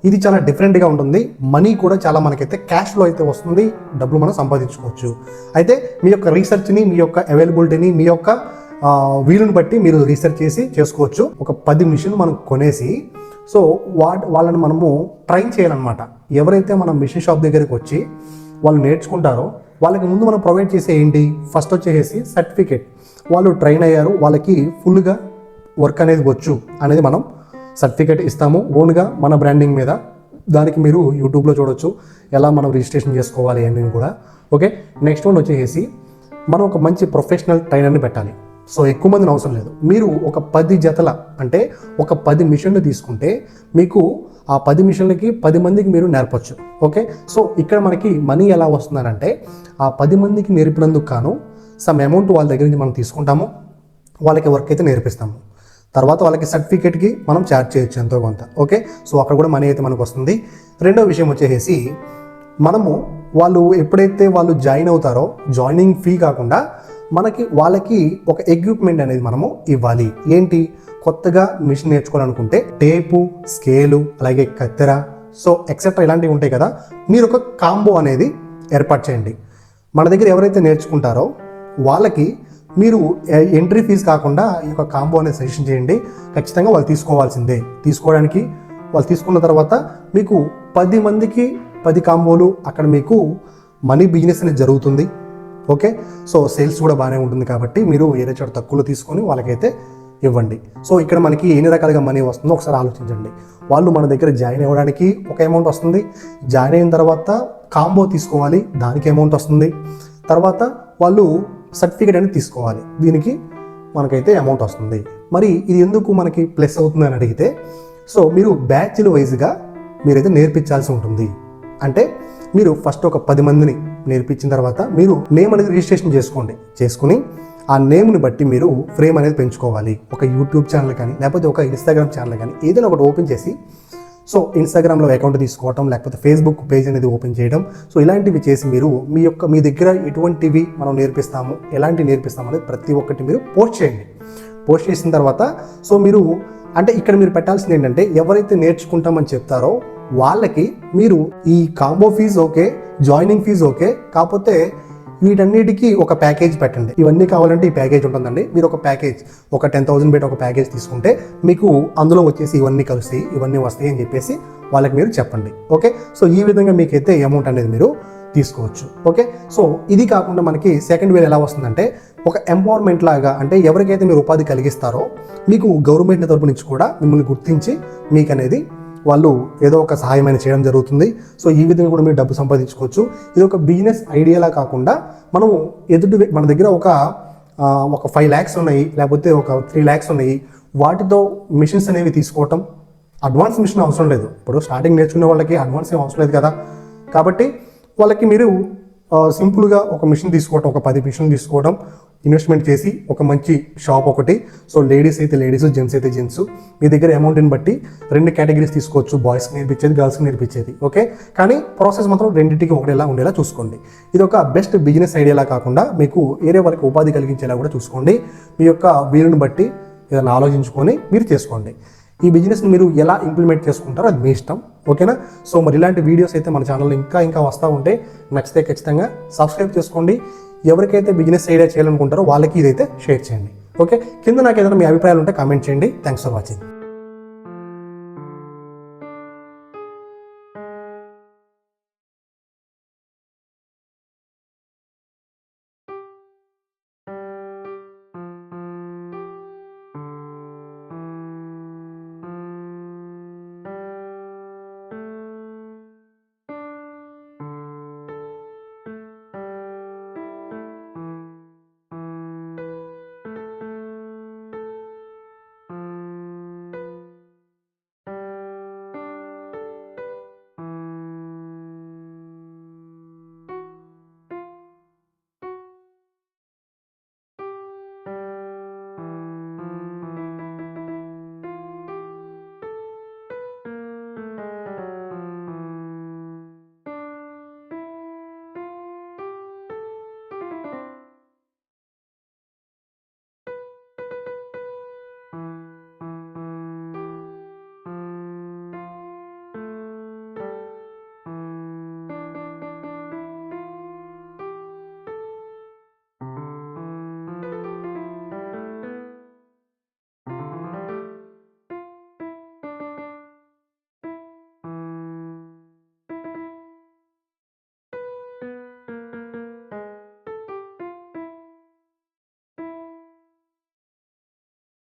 ఇది చాలా డిఫరెంట్గా ఉంటుంది. మనీ కూడా చాలా మనకైతే క్యాష్లో అయితే వస్తుంది, డబ్బులు మనం సంపాదించుకోవచ్చు. అయితే మీ యొక్క రీసెర్చ్ని, మీ యొక్క అవైలబిలిటీని, మీ యొక్క వీలుని బట్టి మీరు రీసెర్చ్ చేసి చేసుకోవచ్చు. ఒక 10 మిషన్లు మనం కొనేసి సో వాళ్ళని మనము ట్రైన్ చేయాలన్నమాట. ఎవరైతే మన మిషన్ షాప్ దగ్గరికి వచ్చి వాళ్ళు నేర్చుకుంటారో వాళ్ళకి ముందు మనం ప్రొవైడ్ చేసే ఏంటి, ఫస్ట్ వచ్చేసి సర్టిఫికేట్. వాళ్ళు ట్రైన్ అయ్యారు, వాళ్ళకి ఫుల్గా వర్క్ అనేది వచ్చు అనేది మనం సర్టిఫికేట్ ఇస్తాము ఓన్గా మన బ్రాండింగ్ మీద. దానికి మీరు యూట్యూబ్లో చూడొచ్చు ఎలా మనం రిజిస్ట్రేషన్ చేసుకోవాలి అని కూడా. ఓకే, నెక్స్ట్ వన్ వచ్చేసి మనం ఒక మంచి ప్రొఫెషనల్ ట్రైనర్ని పెట్టాలి. సో ఎక్కువ మందిని అవసరం లేదు. మీరు ఒక 10 జతల అంటే ఒక 10 మిషన్లు తీసుకుంటే మీకు ఆ 10 మిషన్లకి 10 మందికి మీరు నేర్పచ్చు. ఓకే, సో ఇక్కడ మనకి మనీ ఎలా వస్తుందనంటే ఆ 10 మందికి నేర్పినందుకు కాను సమ్ అమౌంట్ వాళ్ళ దగ్గర నుంచి మనం తీసుకుంటాము, వాళ్ళకి వర్క్ అయితే నేర్పిస్తాము. తర్వాత వాళ్ళకి సర్టిఫికేట్కి మనం ఛార్జ్ చేయొచ్చు ఎంతో కొంత. ఓకే, సో అక్కడ కూడా మనీ అయితే మనకు వస్తుంది. రెండో విషయం వచ్చేసి మనము వాళ్ళు ఎప్పుడైతే వాళ్ళు జాయిన్ అవుతారో జాయినింగ్ ఫీ కాకుండా వాళ్ళకి ఒక ఎక్విప్మెంట్ అనేది మనము ఇవ్వాలి. ఏంటి, కొత్తగా మిషన్ నేర్చుకోవాలనుకుంటే టేపు, స్కేలు, అలాగే కత్తెర, సో ఎక్సెట్రా ఇలాంటివి ఉంటాయి కదా. మీరు ఒక కాంబో అనేది ఏర్పాటు చేయండి. మన దగ్గర ఎవరైతే నేర్చుకుంటారో వాళ్ళకి మీరు ఎంట్రీ ఫీజు కాకుండా ఈ యొక్క కాంబో అనేది సజెషన్ చేయండి. ఖచ్చితంగా వాళ్ళు తీసుకోవాల్సిందే. తీసుకోవడానికి వాళ్ళు తీసుకున్న తర్వాత మీకు 10 మందికి 10 కాంబోలు అక్కడ మీకు మనీ బిజినెస్ అనేది జరుగుతుంది. ఓకే, సో సేల్స్ కూడా బాగానే ఉంటుంది కాబట్టి మీరు ఏదో చోట తక్కువలో తీసుకొని వాళ్ళకైతే ఇవ్వండి. సో ఇక్కడ మనకి ఎన్ని రకాలుగా మనీ వస్తుందో ఒకసారి ఆలోచించండి. వాళ్ళు మన దగ్గర జాయిన్ అవ్వడానికి ఒక అమౌంట్ వస్తుంది, జాయిన్ అయిన తర్వాత కాంబో తీసుకోవాలి, దానికి అమౌంట్ వస్తుంది, తర్వాత వాళ్ళు సర్టిఫికేట్ అనేది తీసుకోవాలి, దీనికి మనకైతే అమౌంట్ వస్తుంది. మరి ఇది ఎందుకు మనకి ప్లస్ అవుతుంది అని అడిగితే, సో మీరు బ్యాచ్ల వైజ్గా మీరైతే నేర్పించాల్సి ఉంటుంది. అంటే మీరు ఫస్ట్ ఒక 10 మందిని నేర్పించిన తర్వాత మీరు నేమ్ అనేది రిజిస్ట్రేషన్ చేసుకుని ఆ నేమ్ని బట్టి మీరు ఫ్రేమ్ అనేది పెంచుకోవాలి. ఒక యూట్యూబ్ ఛానల్ కానీ లేకపోతే ఒక ఇన్స్టాగ్రామ్ ఛానల్ కానీ ఏదైనా ఒకటి ఓపెన్ చేసి సో ఇన్స్టాగ్రామ్లో అకౌంట్ తీసుకోవటం, లేకపోతే ఫేస్బుక్ పేజ్ అనేది ఓపెన్ చేయడం, సో ఇలాంటివి చేసి మీరు మీ దగ్గర ఎటువంటివి మనం నేర్పిస్తాము, ఎలాంటివి నేర్పిస్తాము అనేది ప్రతి ఒక్కటి మీరు పోస్ట్ చేయండి. పోస్ట్ చేసిన తర్వాత సో మీరు అంటే ఇక్కడ మీరు పెట్టాల్సింది ఏంటంటే ఎవరైతే నేర్చుకుంటామని చెప్తారో వాళ్ళకి మీరు ఈ combo fees okay, joining fees okay, కాకపోతే వీటన్నిటికీ ఒక ప్యాకేజ్ పెట్టండి. ఇవన్నీ కావాలంటే ఈ ప్యాకేజ్ ఉంటుందండి. మీరు ఒక ప్యాకేజ్ ఒక 10,000 పెట్టి ఒక ప్యాకేజ్ తీసుకుంటే మీకు అందులో వచ్చేసి ఇవన్నీ కలిసి ఇవన్నీ వస్తాయి అని చెప్పేసి వాళ్ళకి మీరు చెప్పండి. ఓకే, సో ఈ విధంగా మీకైతే అమౌంట్ అనేది మీరు తీసుకోవచ్చు. ఓకే, సో ఇది కాకుండా మనకి సెకండ్ వే ఎలా వస్తుందంటే ఒక ఎంపవర్మెంట్ లాగా, అంటే ఎవరికైతే మీరు ఉపాధి కలిగిస్తారో మీకు గవర్నమెంట్ తరపు నుంచి కూడా మిమ్మల్ని గుర్తించి మీకు అనేది వాళ్ళు ఏదో ఒక సహాయమైన చేయడం జరుగుతుంది. సో ఈ విధంగా కూడా మీరు డబ్బు సంపాదించుకోవచ్చు. ఇది ఒక బిజినెస్ ఐడియాలా కాకుండా మనము మన దగ్గర ఒక 5 lakhs ఉన్నాయి, లేకపోతే ఒక 3 lakhs ఉన్నాయి, వాటితో మిషన్స్ అనేవి తీసుకోవటం. అడ్వాన్స్ మిషన్ అవసరం లేదు. ఇప్పుడు స్టార్టింగ్ నేర్చుకునే వాళ్ళకి అడ్వాన్స్ ఏం అవసరం లేదు కదా. కాబట్టి వాళ్ళకి మీరు సింపుల్గా ఒక మిషన్ తీసుకోవటం, ఒక 10 మిషన్లు తీసుకోవడం, ఇన్వెస్ట్మెంట్ చేసి ఒక మంచి షాప్ ఒకటి. సో లేడీస్ అయితే లేడీస్, జెంట్స్ అయితే జెంట్స్, మీ దగ్గర అమౌంట్ని బట్టి 2 కేటగిరీస్ తీసుకోవచ్చు, బాయ్స్కి నేర్పించేది, గర్ల్స్కి నేర్పించేది. ఓకే, కానీ ప్రాసెస్ మాత్రం రెండింటికి ఒకటేలా ఉండేలా చూసుకోండి. ఇది ఒక బెస్ట్ బిజినెస్ ఐడియాలా కాకుండా మీకు ఏరే వాళ్ళకి ఉపాధి కలిగించేలా కూడా చూసుకోండి. మీ యొక్క వీలుని బట్టి ఏదైనా ఆలోచించుకొని మీరు చేసుకోండి. ఈ బిజినెస్ని మీరు ఎలా ఇంప్లిమెంట్ చేసుకుంటారో అది మీ ఇష్టం. ఓకేనా, సో మరి ఇలాంటి వీడియోస్ అయితే మన ఛానల్లో ఇంకా వస్తూ ఉంటే నచ్చితే ఖచ్చితంగా సబ్స్క్రైబ్ చేసుకోండి. ఎవరికైతే బిజినెస్ ఐడియా చేయాలనుకుంటారో వాళ్ళకి ఇదైతే షేర్ చేయండి. ఓకే, కింద నాకు ఏదైనా మీ అభిప్రాయాలు ఉంటే కామెంట్ చేయండి. Thanks for watching.